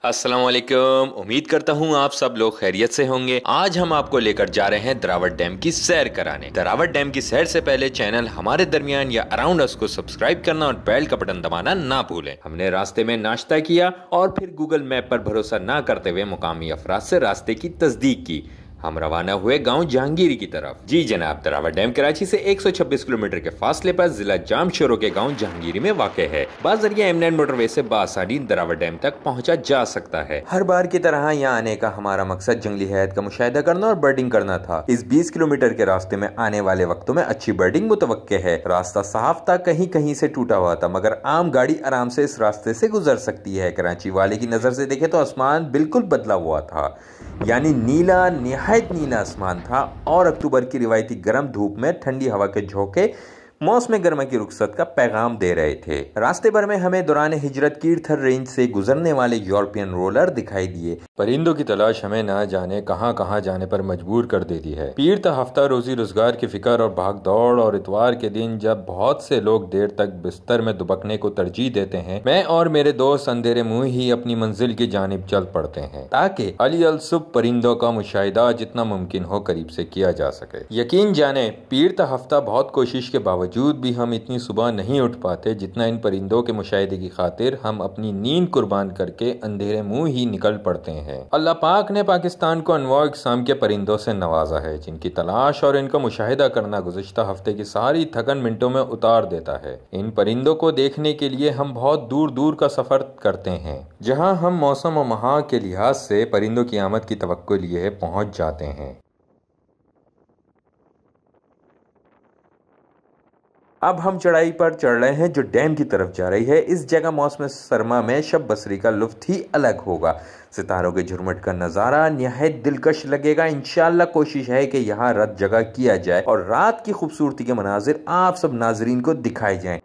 अस्सलाम वालेकुम। उम्मीद करता हूँ आप सब लोग खैरियत से होंगे। आज हम आपको लेकर जा रहे हैं दरावट डैम की सैर कराने। दरावट डैम की सैर से पहले चैनल हमारे दरमियान या अराउंड अस को सब्सक्राइब करना और बेल का बटन दबाना ना भूलें। हमने रास्ते में नाश्ता किया और फिर गूगल मैप पर भरोसा ना करते हुए मुकामी अफराद से रास्ते की तस्दीक की। हम रवाना हुए गांव जहांगीरी की तरफ। जी जनाब, दरावट डैम कराची से 126 किलोमीटर के फासले पर जिला जामशोरो के गांव जहांगीरी में वाक़ है। बाज़रिया M9 मोटरवे से बासानी दरावट डैम तक पहुंचा जा सकता है। हर बार की तरह यहाँ आने का हमारा मकसद जंगली हयात का मुशाहिदा करना और बर्डिंग करना था। इस 20 किलोमीटर के रास्ते में आने वाले वक्तों में अच्छी बर्डिंग मुतवक्के है। रास्ता साफ था, कहीं कहीं से टूटा हुआ था, मगर आम गाड़ी आराम से इस रास्ते से गुजर सकती है। कराची वाले की नजर से देखे तो आसमान बिल्कुल बदला हुआ था, यानी नीला, निहायत नीला आसमान था और अक्टूबर की रिवायती गर्म धूप में ठंडी हवा के झोंके मौसम गर्मा की रुखसत का पैगाम दे रहे थे। रास्ते भर में हमें दौरान हिजरत कीर्थर रेंज से गुजरने वाले यूरोपियन रोलर दिखाई दिए। परिंदों की तलाश हमें न जाने कहां कहां जाने पर मजबूर कर देती है। पीर का हफ्ता रोजी रोजगार की फिक्र और भाग दौड़, और इतवार के दिन जब बहुत से लोग देर तक बिस्तर में दुबकने को तरजीह देते हैं, मैं और मेरे दोस्त अंधेरे मुंह ही अपनी मंजिल की जानिब चल पड़ते हैं ताकि अली अल सुब परिंदों का मुशाहिदा जितना मुमकिन हो करीब से किया जा सके। यकीन जाने पीर का हफ्ता बहुत कोशिश के बावजूद भी हम इतनी सुबह नहीं उठ पाते जितना इन परिंदों के मुशाहिदे की खातिर हम अपनी नींद कुर्बान करके अंधेरे मुंह ही निकल पड़ते हैं। अल्लाह पाक ने पाकिस्तान को अनवाउ इकसाम के परिंदों से नवाजा है, जिनकी तलाश और इनका मुशाहिदा करना गुज़िश्ता हफ्ते की सारी थकन मिनटों में उतार देता है। इन परिंदों को देखने के लिए हम बहुत दूर दूर का सफर करते हैं, जहाँ हम मौसम और माह के लिहाज से परिंदों की आमद की तवक्को लिए पहुँच जाते हैं। अब हम चढ़ाई पर चढ़ रहे हैं जो डैम की तरफ जा रही है। इस जगह मौसम सरमा में शब बसरी का लुत्फ ही अलग होगा। सितारों के झुरमुट का नज़ारा निहायत दिलकश लगेगा। इंशाअल्लाह कोशिश है कि यहाँ रात जगह किया जाए और रात की खूबसूरती के मनाजिर आप सब नाजरीन को दिखाए जाएं।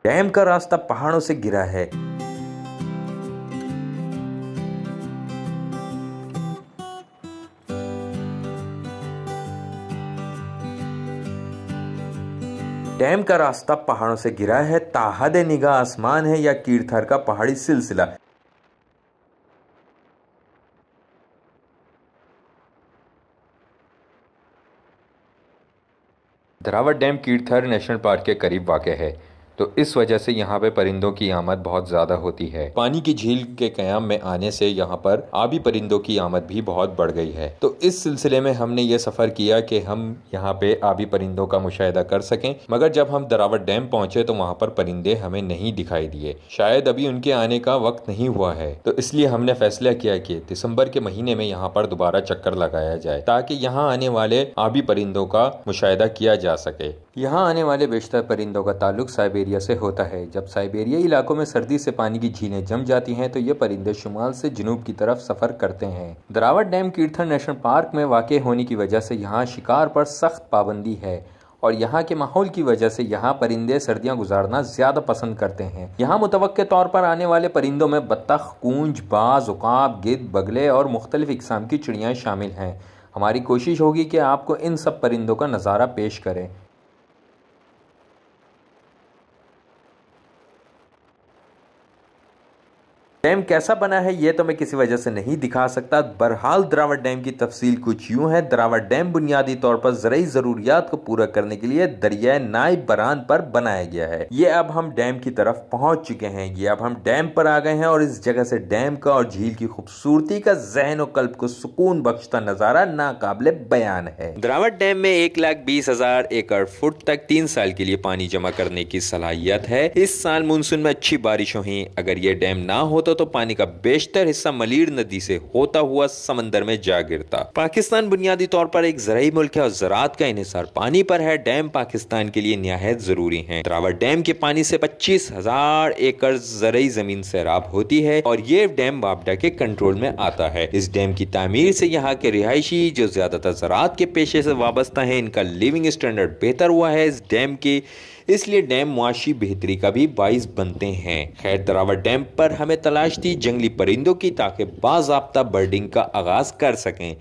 डैम का रास्ता पहाड़ों से घिरा है। डैम का रास्ता पहाड़ों से घिरा है, ताहद निगाह आसमान है या कीर्थर का पहाड़ी सिलसिला। दरावट डैम कीर्थर नेशनल पार्क के करीब वाक़ है, तो इस वजह से यहाँ पे परिंदों की आमद बहुत ज़्यादा होती है। पानी की झील के क़याम में आने से यहाँ पर आबी परिंदों की आमद भी बहुत बढ़ गई है। तो इस सिलसिले में हमने ये सफ़र किया कि हम यहाँ पे आबी परिंदों का मुशाहिदा कर सकें, मगर जब हम दरावट डैम पहुँचे तो वहाँ पर परिंदे हमें नहीं दिखाई दिए। शायद अभी उनके आने का वक्त नहीं हुआ है, तो इसलिए हमने फैसला किया कि दिसंबर के महीने में यहाँ पर दोबारा चक्कर लगाया जाए ताकि यहाँ आने वाले आबी परिंदों का मुशाहिदा किया जा सके। यहाँ आने वाले बेशतर परिंदों का ताल्लुक साइबेरिया से होता है। जब साइबेरियाई इलाकों में सर्दी से पानी की झीलें जम जाती हैं तो ये परिंदे शुमाल से जनूब की तरफ सफ़र करते हैं। दरावट डैम कीर्थर नेशनल पार्क में वाक़ होने की वजह से यहाँ शिकार पर सख्त पाबंदी है और यहाँ के माहौल की वजह से यहाँ परिंदे सर्दियाँ गुजारना ज़्यादा पसंद करते हैं। यहाँ मुतवक्के तौर पर आने वाले परिंदों में बत्तख, कूंज, बाज, उकाब, गिद्ध, बगले और मुख्तलिफ इक़साम की चिड़ियाँ शामिल हैं। हमारी कोशिश होगी कि आपको इन सब परिंदों का नज़ारा पेश करें। डैम कैसा बना है ये तो मैं किसी वजह से नहीं दिखा सकता। बहरहाल दरावट डैम की तफसील कुछ यूं है। दरावट डैम बुनियादी तौर पर ज़रूरी ज़रूरियात को पूरा करने के लिए दरिया नाइब बरान पर बनाया गया है। ये अब हम डैम की तरफ पहुंच चुके हैं। ये अब हम डैम पर आ गए हैं और इस जगह से डैम का और झील की खूबसूरती का ज़हन और कल्ब को सुकून बख्शता नज़ारा नाकाबिले बयान है। दरावट डैम में 1,20,000 एकड़ फुट तक 3 साल के लिए पानी जमा करने की सलाहियत है। इस साल मानसून में अच्छी बारिश हुई। अगर ये डैम ना हो तो होता तो पानी का बेशतर हिस्सा मलीर नदी से होता हुआ समंदर में जा गिरता। पाकिस्तान बुनियादी तौर पर एक ज़राई मुल्क है और ज़राअत का इन्हिसार पानी पर है। डैम पाकिस्तान के लिए निहायत जरूरी है। द्रावट डैम के पानी से 25,000 एकड़ ज़राई जमीन सैराब होती है और ये डैम वापडा के कंट्रोल में आता है। इस डैम की तामीर से यहाँ के रिहायशी जो ज्यादातर ज़राअत के पेशे से वाबस्ता है, इनका लिविंग स्टैंडर्ड बेहतर हुआ है इस डैम के, इसलिए डैम मुआशी बेहतरी का भी बाइस बनते हैं। खैर, द्रावट डैम पर हमें तलाश थी जंगली परिंदों की ताकि बाज़ाब्ता बर्डिंग का आगाज कर सकें।